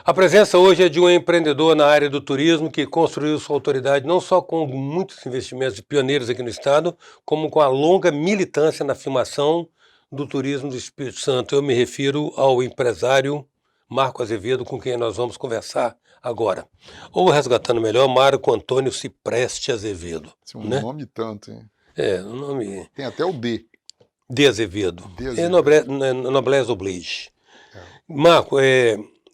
A presença hoje é de um empreendedor na área do turismo que construiu sua autoridade não só com muitos investimentos de pioneiros aqui no estado, como com a longa militância na afirmação do turismo do Espírito Santo. Eu me refiro ao empresário Marco Azevedo, com quem nós vamos conversar agora. Ou resgatando melhor, Marco Antônio Cipreste Azevedo. Esse é um Né? nome tanto, hein? É, o nome... Tem até o D. De Azevedo. De É Azevedo. noblesse oblige. É. Marco,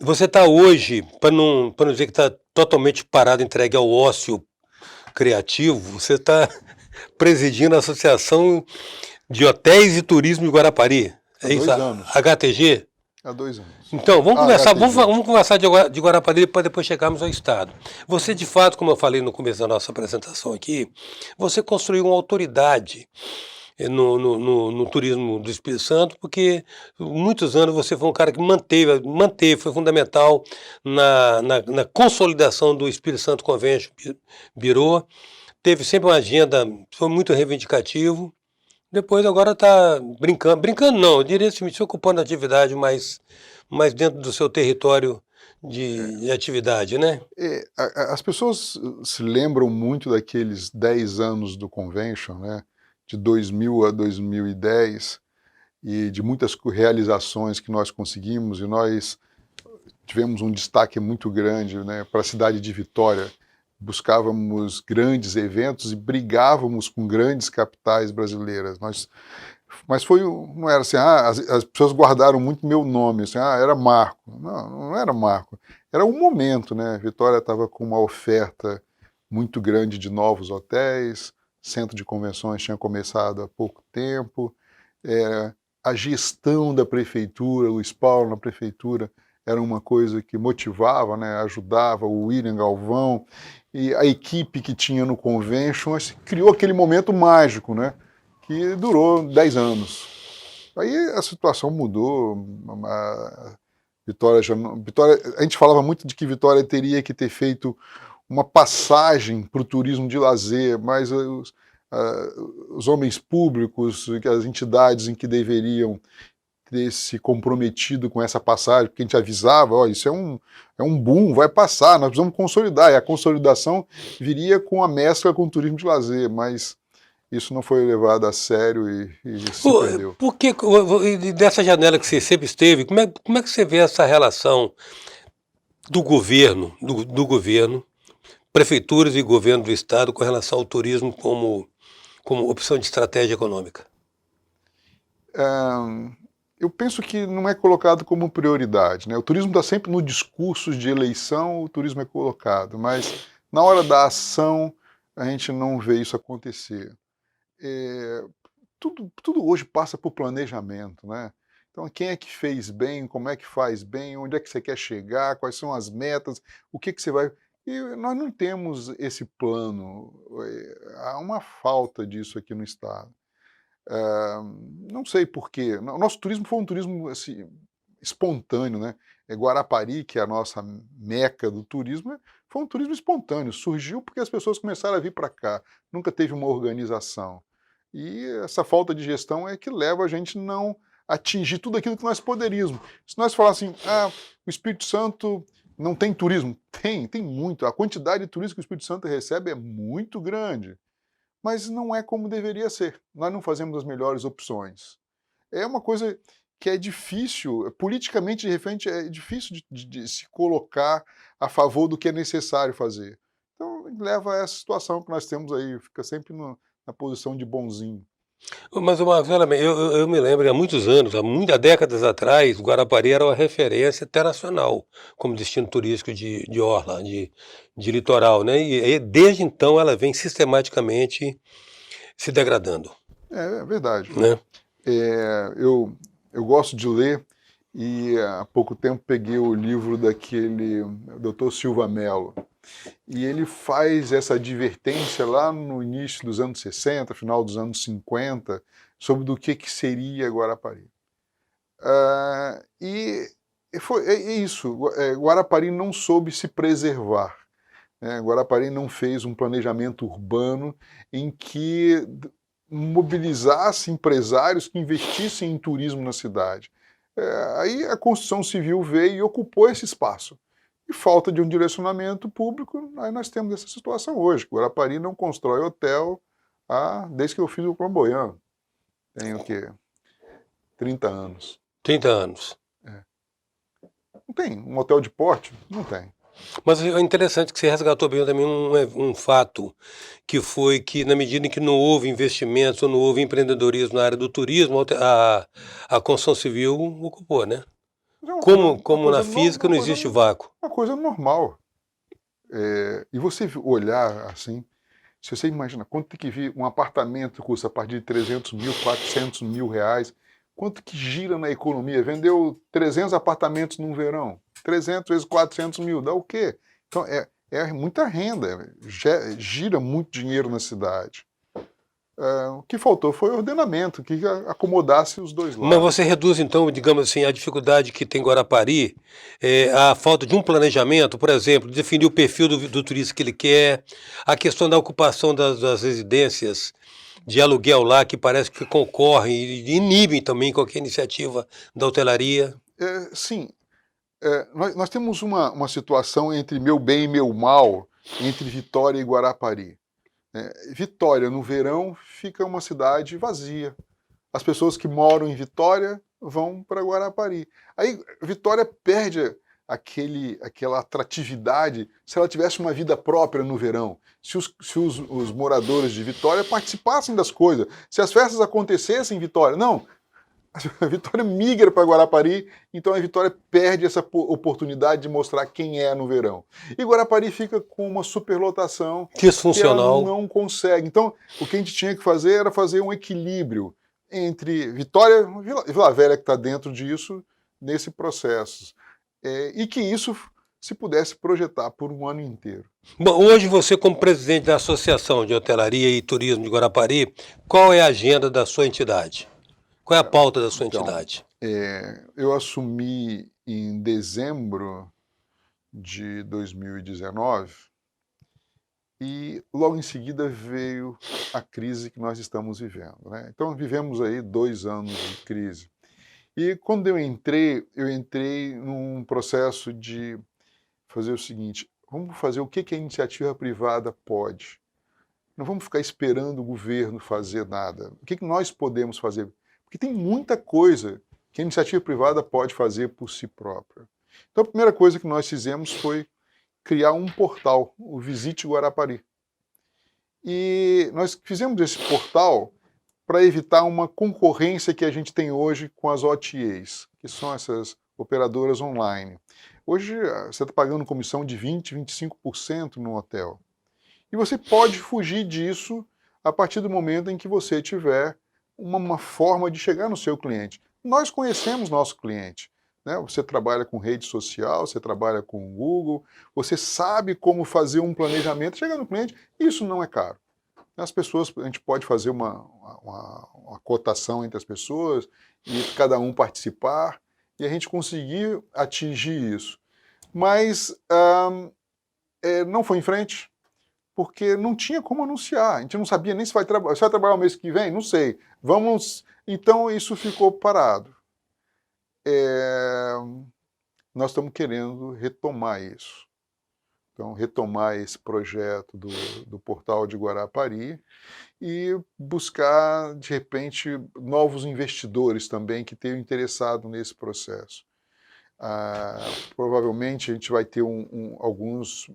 você está hoje, para não dizer que está totalmente parado, entregue ao ócio criativo, você está presidindo a Associação de Hotéis e Turismo de Guarapari. Há Isso? 2 anos. HTG? Há 2 anos. Então, vamos HTG. conversar de Guarapari para depois chegarmos ao Estado. Você, de fato, como eu falei no começo da nossa apresentação aqui, você construiu uma autoridade no turismo do Espírito Santo, porque muitos anos você foi um cara que manteve, foi fundamental na consolidação do Espírito Santo Convention Bureau, teve sempre uma agenda, foi muito reivindicativo, depois agora está brincando não, eu diria assim, se ocupando da atividade mais dentro do seu território de atividade, né? As pessoas se lembram muito daqueles 10 anos do Convention, né? De 2000 a 2010, e de muitas realizações que nós conseguimos, e nós tivemos um destaque muito grande, né, para a cidade de Vitória. Buscávamos grandes eventos e brigávamos com grandes capitais brasileiras. Mas não era assim, as pessoas guardaram muito meu nome, assim, era Marco. Não era Marco, era um momento, né? Vitória estava com uma oferta muito grande de novos hotéis, centro de convenções tinha começado há pouco tempo, a gestão da prefeitura, Luiz Paulo na prefeitura, era uma coisa que motivava, né, ajudava, o William Galvão, e a equipe que tinha no Convention, criou aquele momento mágico, né, que durou 10 anos. Aí a situação mudou, Vitória, a gente falava muito de que Vitória teria que ter feito uma passagem para o turismo de lazer, mas os homens públicos, as entidades em que deveriam ter se comprometido com essa passagem, porque a gente avisava, isso é um boom, vai passar, nós precisamos consolidar, e a consolidação viria com a mescla com o turismo de lazer, mas isso não foi levado a sério e se perdeu. Por que, dessa janela que você sempre esteve, como é que você vê essa relação do governo, prefeituras e governo do estado com relação ao turismo como opção de estratégia econômica? Eu penso que não é colocado como prioridade, né? O turismo está sempre no discurso de eleição, o turismo é colocado, mas na hora da ação a gente não vê isso acontecer. Tudo hoje passa por planejamento, né? Então, quem é que fez bem, como é que faz bem, onde é que você quer chegar, quais são as metas, o que você vai... E nós não temos esse plano, há uma falta disso aqui no estado. Não sei porquê, o nosso turismo foi um turismo assim, espontâneo, né? Guarapari, que é a nossa meca do turismo, foi um turismo espontâneo, surgiu porque as pessoas começaram a vir para cá, nunca teve uma organização. E essa falta de gestão é que leva a gente não atingir tudo aquilo que nós poderíamos. Se nós falássemos assim, o Espírito Santo não tem turismo, tem muito, a quantidade de turismo que o Espírito Santo recebe é muito grande, mas não é como deveria ser, nós não fazemos as melhores opções. É uma coisa que é difícil, politicamente, de repente, é difícil de se colocar a favor do que é necessário fazer. Então, leva a essa situação que nós temos aí, fica sempre na posição de bonzinho. Mas, eu me lembro, há muitos anos, há décadas atrás, Guarapari era uma referência internacional como destino turístico de orla, de litoral, né? E desde então ela vem sistematicamente se degradando. É verdade. Né? Eu gosto de ler e há pouco tempo peguei o livro daquele Dr. Silva Mello. E ele faz essa advertência lá no início dos anos 60, final dos anos 50, sobre do que seria Guarapari. É isso, Guarapari não soube se preservar. Né? Guarapari não fez um planejamento urbano em que mobilizasse empresários que investissem em turismo na cidade. Aí a construção civil veio e ocupou esse espaço. E falta de um direcionamento público, aí nós temos essa situação hoje. Guarapari não constrói hotel desde que eu fiz o Flamboyant. Tem o quê? 30 anos. 30 anos. Não tem. Um hotel de porte? Não tem. Mas é interessante que você resgatou bem também um fato, que foi que na medida em que não houve investimentos ou não houve empreendedorismo na área do turismo, a construção civil ocupou, né? Mas é uma Como coisa na física não existe vácuo. uma coisa normal. E você olhar assim, se você imagina quanto tem que vir um apartamento custa a partir de 300 mil, 400 mil reais, quanto que gira na economia? Vendeu 300 apartamentos num verão, 300 vezes 400 mil, dá o quê? Então é muita renda, gira muito dinheiro na cidade. O que faltou foi ordenamento, que acomodasse os dois lados. Mas você reduz, então, digamos assim, a dificuldade que tem Guarapari, a falta de um planejamento, por exemplo, definir o perfil do turista que ele quer, a questão da ocupação das residências de aluguel lá, que parece que concorrem e inibem também qualquer iniciativa da hotelaria. Sim, nós temos uma situação entre meu bem e meu mal, entre Vitória e Guarapari. Vitória, no verão, fica uma cidade vazia. As pessoas que moram em Vitória vão para Guarapari. Aí Vitória perde aquela atratividade se ela tivesse uma vida própria no verão. Se os moradores de Vitória participassem das coisas, se as festas acontecessem em Vitória. Não, a Vitória migra para Guarapari, então a Vitória perde essa oportunidade de mostrar quem é no verão. E Guarapari fica com uma superlotação Disfuncional. que ela não consegue. Então, o que a gente tinha que fazer era fazer um equilíbrio entre Vitória e Vila Velha, que está dentro disso, nesse processo. E que isso se pudesse projetar por um ano inteiro. Bom, hoje você, como presidente da Associação de Hotelaria e Turismo de Guarapari, qual é a agenda da sua entidade? Qual é a pauta da sua entidade? Eu assumi em dezembro de 2019 e logo em seguida veio a crise que nós estamos vivendo, né? Então vivemos aí 2 anos de crise. E quando eu entrei num processo de fazer o seguinte: vamos fazer o que a iniciativa privada pode. Não vamos ficar esperando o governo fazer nada. O que nós podemos fazer? Porque tem muita coisa que a iniciativa privada pode fazer por si própria. Então a primeira coisa que nós fizemos foi criar um portal, o Visite Guarapari. E nós fizemos esse portal para evitar uma concorrência que a gente tem hoje com as OTAs, que são essas operadoras online. Hoje você está pagando comissão de 20%, 25% no hotel. E você pode fugir disso a partir do momento em que você tiver uma forma de chegar no seu cliente. Nós conhecemos nosso cliente, né? Você trabalha com rede social, você trabalha com o Google, você sabe como fazer um planejamento, chegar no cliente, isso não é caro. As pessoas, a gente pode fazer uma cotação entre as pessoas e cada um participar e a gente conseguir atingir isso. Mas não foi em frente, porque não tinha como anunciar. A gente não sabia nem se vai trabalhar o mês que vem, não sei. Então isso ficou parado. Nós estamos querendo retomar isso. Então, retomar esse projeto do Portal de Guarapari e buscar, de repente, novos investidores também que tenham interessado nesse processo. Provavelmente a gente vai ter alguns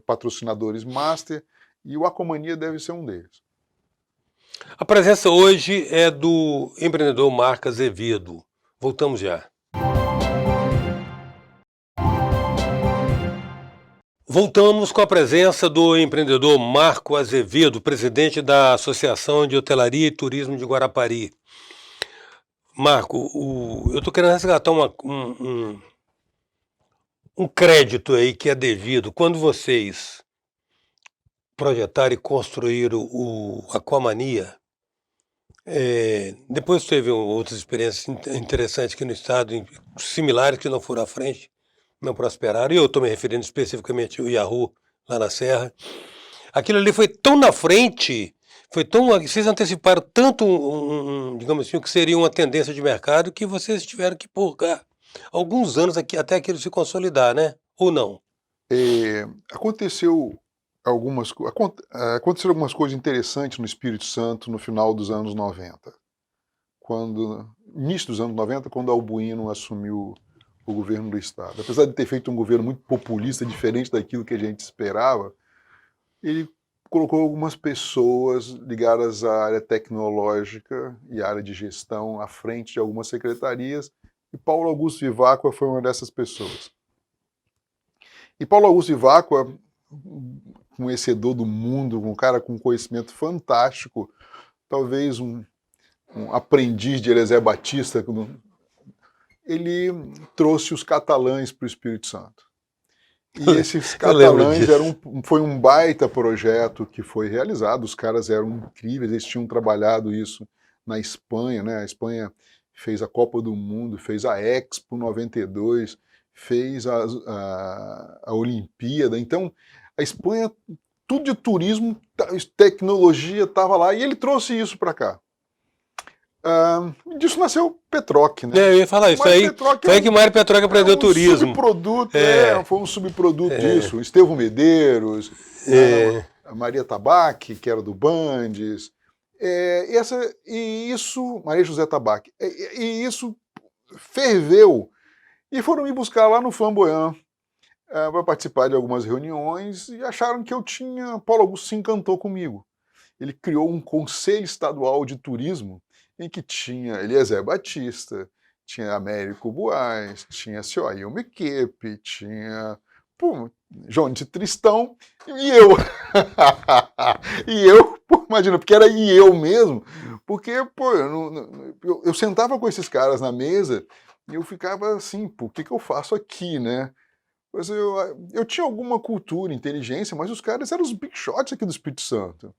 patrocinadores master e o Acomania deve ser um deles. A presença hoje é do empreendedor Marco Azevedo. Voltamos já. Voltamos com a presença do empreendedor Marco Azevedo, presidente da Associação de Hotelaria e Turismo de Guarapari. Marco, eu estou querendo resgatar um crédito aí que é devido. Quando vocês projetaram e construíram o Aquamania, depois teve outras experiências interessantes aqui no estado, similares que não foram à frente, não prosperaram, e eu estou me referindo especificamente ao Yahoo, lá na Serra. Aquilo ali foi tão na frente, vocês anteciparam tanto, digamos assim, o que seria uma tendência de mercado, que vocês tiveram que purgar alguns anos aqui, até aquilo se consolidar, né? ou não? Aconteceram algumas coisas interessantes no Espírito Santo no final dos anos 90. Início dos anos 90, quando Albuino assumiu o governo do Estado. Apesar de ter feito um governo muito populista, diferente daquilo que a gente esperava, ele colocou algumas pessoas ligadas à área tecnológica e à área de gestão à frente de algumas secretarias, e Paulo Augusto Viváqua foi uma dessas pessoas. E Paulo Augusto Viváqua, um conhecedor do mundo, um cara com conhecimento fantástico, talvez um aprendiz de Eliezer Batista, ele trouxe os catalães para o Espírito Santo. E esses catalães foi um baita projeto que foi realizado, os caras eram incríveis, eles tinham trabalhado isso na Espanha, né? A Espanha fez a Copa do Mundo, fez a Expo 92, fez a Olimpíada. Então, a Espanha, tudo de turismo, tecnologia estava lá, e ele trouxe isso para cá. Disso nasceu Petroc, né? Eu ia falar isso, foi aí que Mário Petroc aprendeu turismo. Foi um subproduto disso. Estevão Medeiros, a Maria Tabaque, que era do Bandes, Maria José Tabaque, e isso ferveu. E foram me buscar lá no Flamboyant para participar de algumas reuniões e acharam que Paulo Augusto se encantou comigo. Ele criou um conselho estadual de turismo em que tinha Eliezer Batista, tinha Américo Buarque, tinha seu Ailton Kepp, tinha João de Tristão e eu. Imagina, porque era eu mesmo, porque eu sentava com esses caras na mesa e eu ficava assim, o que eu faço aqui, né? Mas eu tinha alguma cultura, inteligência, mas os caras eram os big shots aqui do Espírito Santo.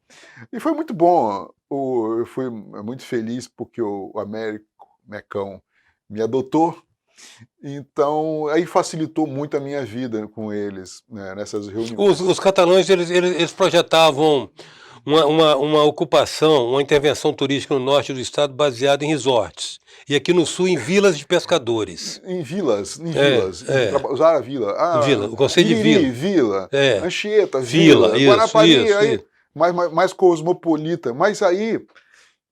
E foi muito bom. Eu fui muito feliz porque o Américo Mecão me adotou. Então, aí facilitou muito a minha vida com eles, né, nessas reuniões. Os catalães, eles projetavam uma ocupação, uma intervenção turística no norte do estado baseada em resorts. E aqui no sul, em vilas de pescadores. Em vilas. Usar a vila. O conceito de vila. Vila. Anchieta, vila. Guarapari, aí, mais cosmopolita. Mas aí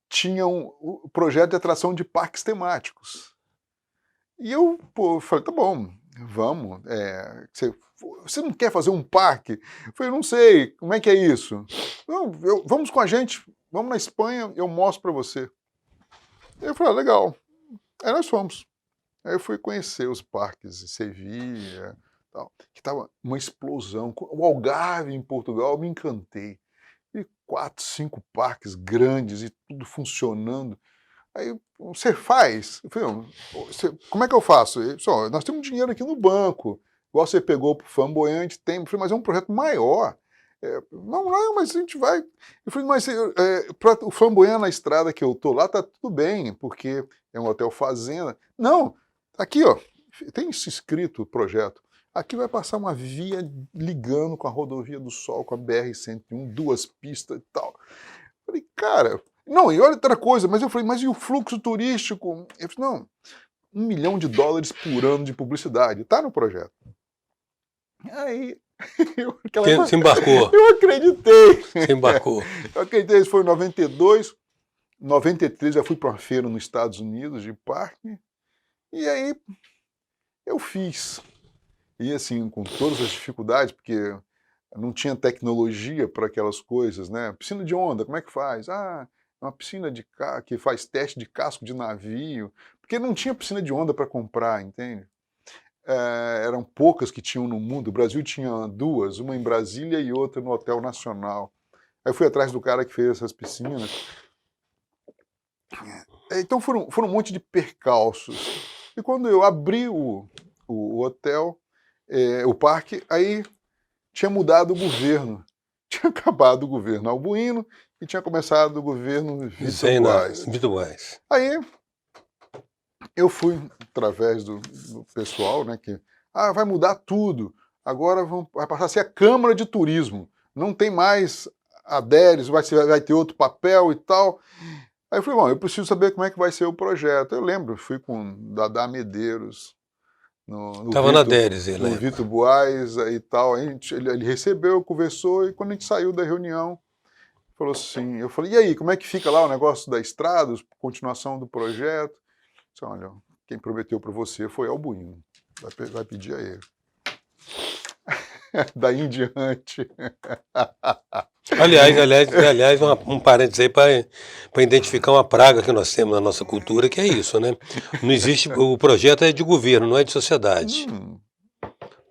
tinha um projeto de atração de parques temáticos. E eu falei, tá bom, vamos. Você não quer fazer um parque? Eu falei, não sei, como é que é isso? Não, vamos com a gente, vamos na Espanha, eu mostro para você. Eu falei, legal. Aí nós fomos. Aí eu fui conhecer os parques de Sevilha, tal, que estava uma explosão. O Algarve, em Portugal, eu me encantei. E 4, 5 parques grandes e tudo funcionando. Aí, você faz? Eu falei, como é que eu faço? Ele falou, nós temos dinheiro aqui no banco. Igual você pegou para o Flamboyant, tem. Eu falei, mas é um projeto maior. Não, mas a gente vai. Eu falei, mas para o Flamboyant na estrada que eu tô lá, tá tudo bem, porque é um hotel fazenda. Não, aqui, ó, tem isso escrito o projeto. Aqui vai passar uma via ligando com a Rodovia do Sol, com a BR-101, 2 pistas e tal. Eu falei, cara, não, e olha outra coisa, mas eu falei, mas e o fluxo turístico? Eu falei, não, $1 milhão por ano de publicidade, tá no projeto. Aí, se embarcou. Eu acreditei. Se embarcou. Eu acreditei, isso foi em 92, 93 já fui para uma feira nos Estados Unidos de parque, e aí eu fiz. E assim, com todas as dificuldades, porque não tinha tecnologia para aquelas coisas, né? Piscina de onda, como é que faz? Uma piscina que faz teste de casco de navio, porque não tinha piscina de onda para comprar, entende? Eram poucas que tinham no mundo, o Brasil tinha 2, uma em Brasília e outra no Hotel Nacional. Aí eu fui atrás do cara que fez essas piscinas. Então foram um monte de percalços. E quando eu abri o hotel, o parque, aí tinha mudado o governo. Tinha acabado o governo Albuino e tinha começado o governo Vitor Buarque. Aí eu fui, através do pessoal, né, que vai mudar tudo. Agora vai passar a ser a Câmara de Turismo. Não tem mais a DERES, vai ter outro papel e tal. Aí eu falei, bom, eu preciso saber como é que vai ser o projeto. Eu lembro, fui com Dadá Medeiros, no Estava na Vitor, Deres, ele no lembra. Vitor Buarez e tal. Ele recebeu, conversou, e quando a gente saiu da reunião, falou assim, eu falei, e aí, como é que fica lá o negócio da estrada, continuação do projeto? Eu disse, olha, quem prometeu para você foi Albuino, vai pedir a ele. Daí em diante. Aliás, um parênteses aí para identificar uma praga que nós temos na nossa cultura, que é isso, né? Não existe, o projeto é de governo, não é de sociedade. Hum,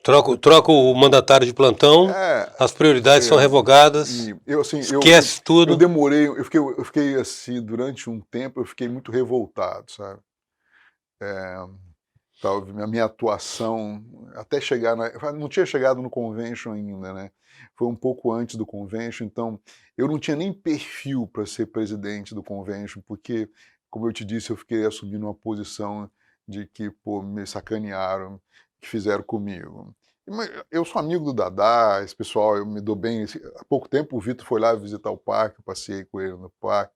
Troca o mandatário de plantão, é, as prioridades são revogadas, e eu, assim, esquece eu tudo. demorei, eu fiquei assim, durante um tempo, eu fiquei muito revoltado, sabe? A minha atuação, até chegar não tinha chegado no convention ainda, né? Foi um pouco antes do convention, então eu não tinha nem perfil para ser presidente do convention, porque, como eu te disse, eu fiquei assumindo uma posição de que, pô, me sacanearam, que fizeram comigo. Mas eu sou amigo do Dadá, esse pessoal, eu me dou bem. Há pouco tempo o Vitor foi lá visitar o parque, eu passei com ele no parque.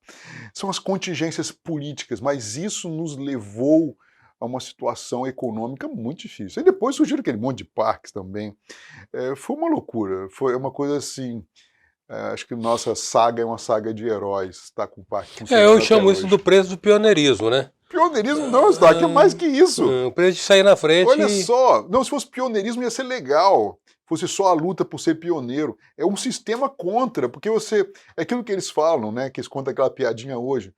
São as contingências políticas, mas isso nos levou a uma situação econômica muito difícil. E depois surgiram aquele monte de parques também. Foi uma loucura, foi uma coisa assim. Acho que nossa saga é uma saga de heróis, está com o parque Eu funcionando até chamo isso hoje. do preço do pioneirismo, né? Pioneirismo não, Stark, é mais que isso. O preço de sair na frente Olha só, não, se fosse pioneirismo ia ser legal, fosse só a luta por ser pioneiro. É um sistema contra, porque você, é aquilo que eles falam, né, que eles contam aquela piadinha hoje.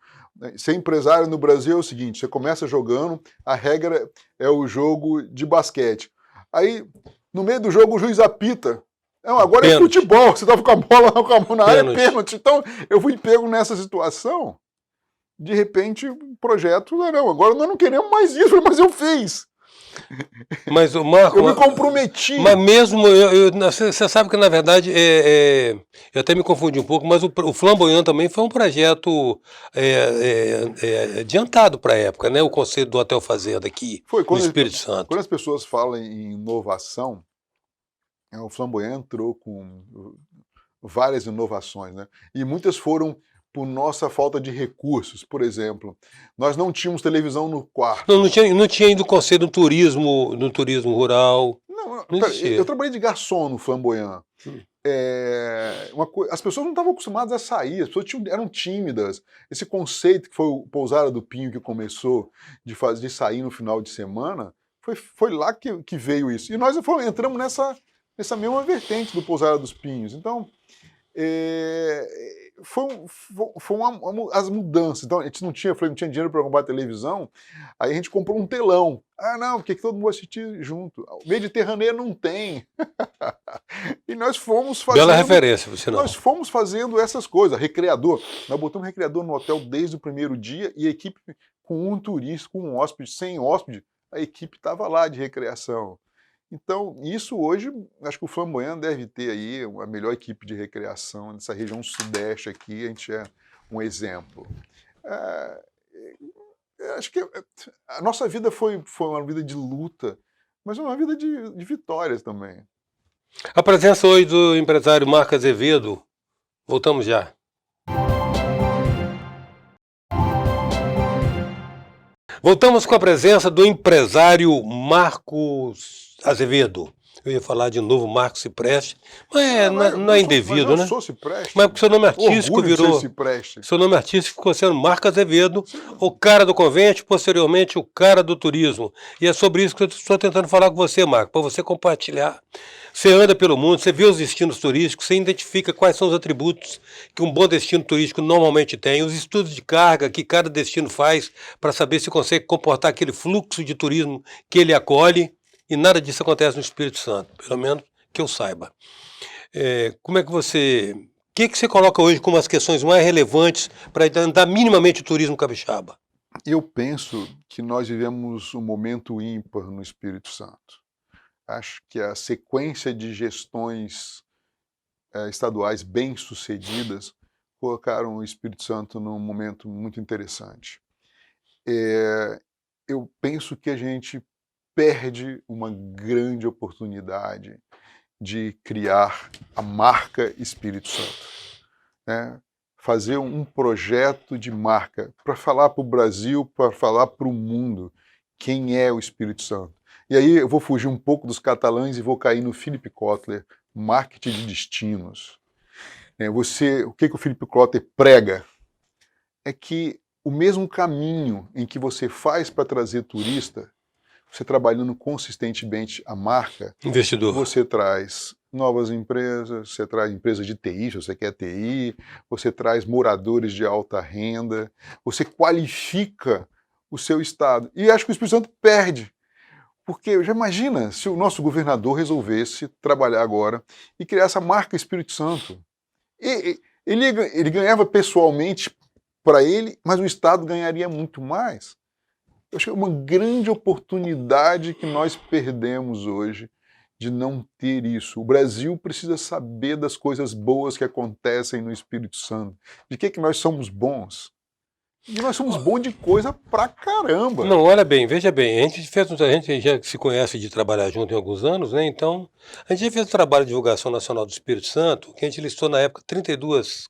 Ser empresário no Brasil é o seguinte, você começa jogando, a regra é o jogo de basquete. Aí, no meio do jogo, o juiz apita. Não, agora é pênalti. futebol, você estava com a bola com a mão na área, é Pênalti. pênalti. Então, eu fui pego nessa situação, de repente, o projeto, não, agora nós não queremos mais isso, mas eu fiz. Mas o Marco, Eu me comprometi. mas mesmo, você sabe que na verdade, eu até me confundi um pouco, mas o Flamboyant também foi um projeto adiantado para a época, né? O conceito do Hotel Fazenda aqui, Foi no Espírito Santo. quando as pessoas falam em inovação, o Flamboyant entrou com várias inovações, né? E muitas foram por nossa falta de recursos. Por exemplo, nós não tínhamos televisão no quarto. Não tinha ainda o conceito do turismo, no turismo rural. Não existia. Eu trabalhei de garçom no Flamboyant. As pessoas não estavam acostumadas a sair, as pessoas eram tímidas. Esse conceito que foi o Pousada do Pinho que começou de sair no final de semana, foi lá que veio isso. E nós entramos nessa mesma vertente do Pousada dos Pinhos. Então, as mudanças. Então, a gente não tinha dinheiro para comprar televisão, aí a gente comprou um telão. Ah, não, porque todo mundo vai assistir junto. O Mediterrâneo não tem. E nós fomos fazendo... Bela referência, por sinal. Nós fomos fazendo essas coisas. Recreador. Nós botamos recreador no hotel desde o primeiro dia e a equipe com um turista, com um hóspede, sem hóspede, a equipe estava lá de recreação. Então, isso hoje, acho que o Flamboyant deve ter aí a melhor equipe de recreação nessa região sudeste aqui, a gente é um exemplo. Acho que a nossa vida foi uma vida de luta, mas uma vida de vitórias também. A presença hoje do empresário Marco Azevedo, voltamos já. Voltamos com a presença do empresário Marcos Azevedo. Eu ia falar de novo Marcos Cipreste, mas não é indevido, né? Eu sou Cipreste. Mas porque seu nome artístico Orgulho virou... de ser Cipreste. Seu nome artístico ficou sendo Marco Azevedo, o cara do convento, posteriormente o cara do turismo. E é sobre isso que eu estou tentando falar com você, Marco, para você compartilhar. Você anda pelo mundo, você vê os destinos turísticos, você identifica quais são os atributos que um bom destino turístico normalmente tem, os estudos de carga que cada destino faz para saber se consegue comportar aquele fluxo de turismo que ele acolhe, e nada disso acontece no Espírito Santo, pelo menos que eu saiba. Como é que você... O que você coloca hoje como as questões mais relevantes para andar minimamente o turismo capixaba? Eu penso que nós vivemos um momento ímpar no Espírito Santo. Acho que a sequência de gestões estaduais bem-sucedidas colocaram o Espírito Santo num momento muito interessante. Eu penso que a gente perde uma grande oportunidade de criar a marca Espírito Santo, né? Fazer um projeto de marca para falar para o Brasil, para falar para o mundo quem é o Espírito Santo. E aí eu vou fugir um pouco dos catalães e vou cair no Philip Kotler, marketing de destinos. O que o Philip Kotler prega? É que o mesmo caminho em que você faz para trazer turista, você trabalhando consistentemente a marca, Investidor. você traz novas empresas, você traz empresas de TI, se você quer TI, você traz moradores de alta renda, você qualifica o seu estado. E acho que o Espírito Santo perde. Porque já imagina se o nosso governador resolvesse trabalhar agora e criar essa marca Espírito Santo. Ele ganhava pessoalmente para ele, mas o Estado ganharia muito mais. Eu acho que é uma grande oportunidade que nós perdemos hoje de não ter isso. O Brasil precisa saber das coisas boas que acontecem no Espírito Santo. De que nós somos bons? E nós somos bons de coisa pra caramba. Não, olha bem, veja bem, a gente já se conhece de trabalhar junto em alguns anos, né? Então, a gente já fez um trabalho de divulgação nacional do Espírito Santo, que a gente listou na época 32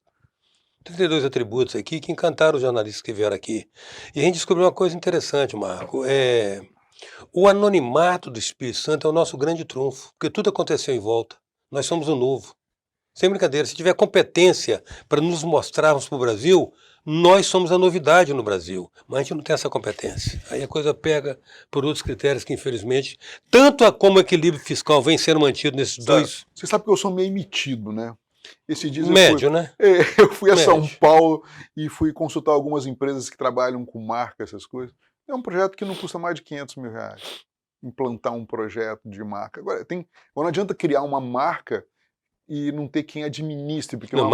atributos aqui que encantaram os jornalistas que vieram aqui. E a gente descobriu uma coisa interessante, Marco. O anonimato do Espírito Santo é o nosso grande trunfo, porque tudo aconteceu em volta. Nós somos o novo. Sem brincadeira, se tiver competência para nos mostrarmos para o Brasil, nós somos a novidade no Brasil, mas a gente não tem essa competência. Aí a coisa pega por outros critérios que, infelizmente, tanto como o equilíbrio fiscal vem sendo mantido nesses dois... Você sabe que eu sou meio metido, né? Esses dias Médio, né? Eu fui a Médio. São Paulo e fui consultar algumas empresas que trabalham com marca, essas coisas. É um projeto que não custa mais de 500 mil reais. Implantar um projeto de marca. Agora, não adianta criar uma marca e não ter quem administre, porque Não,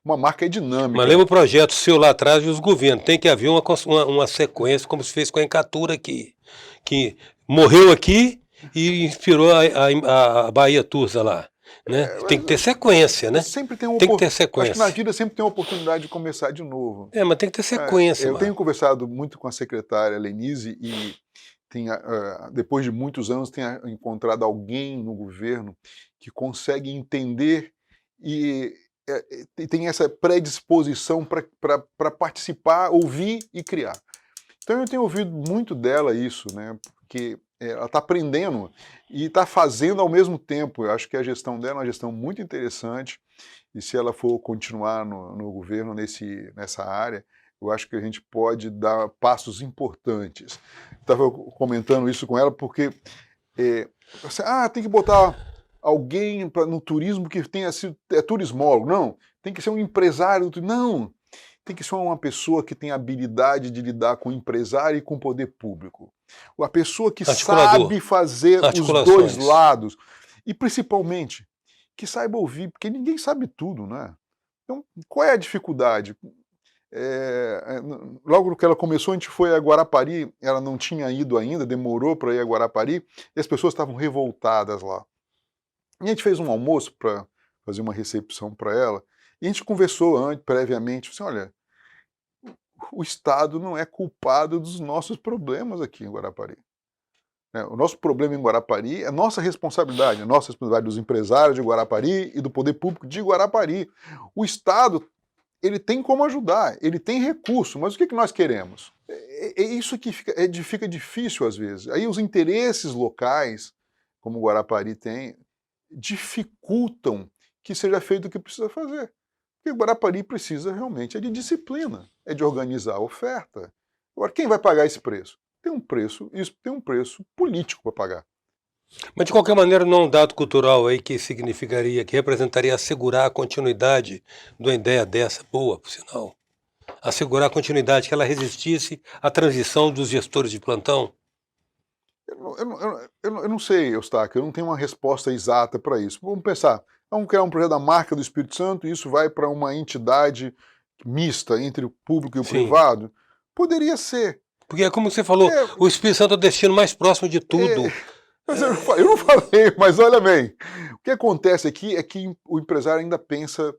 uma marca é dinâmica. Mas lembra o projeto seu lá atrás e os governos. Tem que haver uma sequência, como se fez com a Encatura aqui, que morreu aqui e inspirou a Bahia Tursa lá. Né? Tem que ter sequência, né? Sempre tem que ter sequência. Acho que na vida sempre tem uma oportunidade de começar de novo. Mas tem que ter sequência. Eu tenho conversado muito com a secretária Lenise e depois de muitos anos tenho encontrado alguém no governo que consegue entender e tem essa predisposição para participar, ouvir e criar. Então eu tenho ouvido muito dela isso, né? Porque ela está aprendendo e está fazendo ao mesmo tempo. Eu acho que a gestão dela é uma gestão muito interessante e se ela for continuar no governo nessa área, eu acho que a gente pode dar passos importantes. Estava comentando isso com ela porque tem que botar alguém no turismo que tenha sido turismólogo. Não, tem que ser um empresário. Não, tem que ser uma pessoa que tem habilidade de lidar com o empresário e com o poder público. Uma pessoa que sabe fazer os dois lados. E principalmente, que saiba ouvir, porque ninguém sabe tudo, né? Então, qual é a dificuldade? Logo que ela começou, a gente foi a Guarapari, ela não tinha ido ainda, demorou para ir a Guarapari, e as pessoas estavam revoltadas lá. E a gente fez um almoço para fazer uma recepção para ela, e a gente conversou previamente, assim, olha, o Estado não é culpado dos nossos problemas aqui em Guarapari. O nosso problema em Guarapari é nossa responsabilidade, dos empresários de Guarapari e do poder público de Guarapari. O Estado, ele tem como ajudar, ele tem recurso, mas o que nós queremos? É isso que fica difícil às vezes. Aí os interesses locais, como o Guarapari tem, dificultam que seja feito o que precisa fazer. Porque o Guarapari precisa realmente de disciplina, de organizar a oferta. Agora, quem vai pagar esse preço? Tem um preço político para pagar. Mas de qualquer maneira não é um dado cultural aí que significaria, que representaria assegurar a continuidade de uma ideia dessa, boa, por sinal. Assegurar a continuidade, que ela resistisse à transição dos gestores de plantão? Eu não sei, Eustáquio, eu não tenho uma resposta exata para isso. Vamos pensar, vamos criar um projeto da marca do Espírito Santo e isso vai para uma entidade mista entre o público e o privado? Poderia ser. Porque é como você falou, o Espírito Santo é o destino mais próximo de tudo. Mas eu não falei, mas olha bem, o que acontece aqui é que o empresário ainda pensa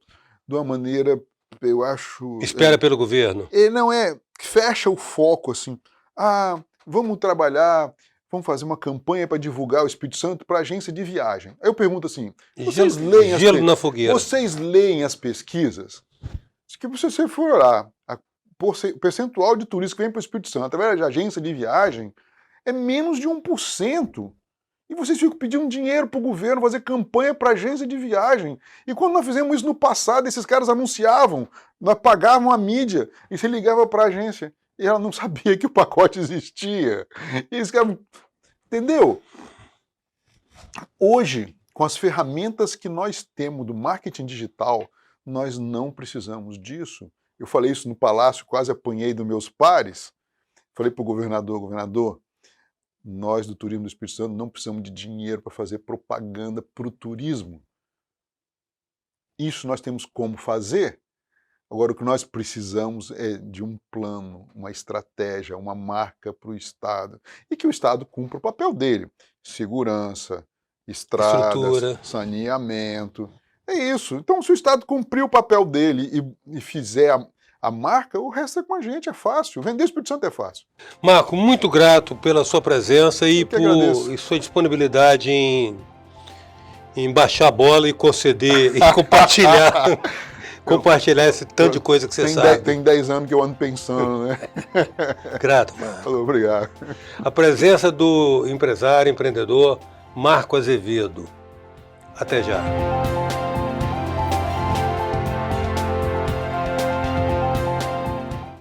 de uma maneira, eu acho... Espera pelo governo. Fecha o foco assim, vamos trabalhar, vamos fazer uma campanha para divulgar o Espírito Santo para agência de viagem. Aí eu pergunto assim, vocês leem as pesquisas? Se você for olhar, o percentual de turistas que vem para o Espírito Santo através de agência de viagem é menos de 1%. E vocês ficam pedindo dinheiro para o governo, fazer campanha para agência de viagem. E quando nós fizemos isso no passado, esses caras anunciavam, nós pagavam a mídia, e você ligava para a agência, e ela não sabia que o pacote existia. E eles ficavam... Entendeu? Hoje, com as ferramentas que nós temos do marketing digital, nós não precisamos disso. Eu falei isso no Palácio, quase apanhei dos meus pares. Falei para o governador, nós do Turismo do Espírito Santo não precisamos de dinheiro para fazer propaganda para o turismo. Isso nós temos como fazer. Agora, o que nós precisamos é de um plano, uma estratégia, uma marca para o Estado. E que o Estado cumpra o papel dele. Segurança, estradas, estrutura, saneamento. É isso. Então, se o Estado cumprir o papel dele e fizer a marca, o resto é com a gente, é fácil. Vender o Espírito Santo é fácil. Marco, muito grato pela sua presença e por sua disponibilidade em baixar a bola e conceder e compartilhar esse tanto de coisa que você sabe. Tem 10 anos que eu ando pensando, né? Grato, Marco. Obrigado. A presença do empresário, empreendedor Marco Azevedo. Até já.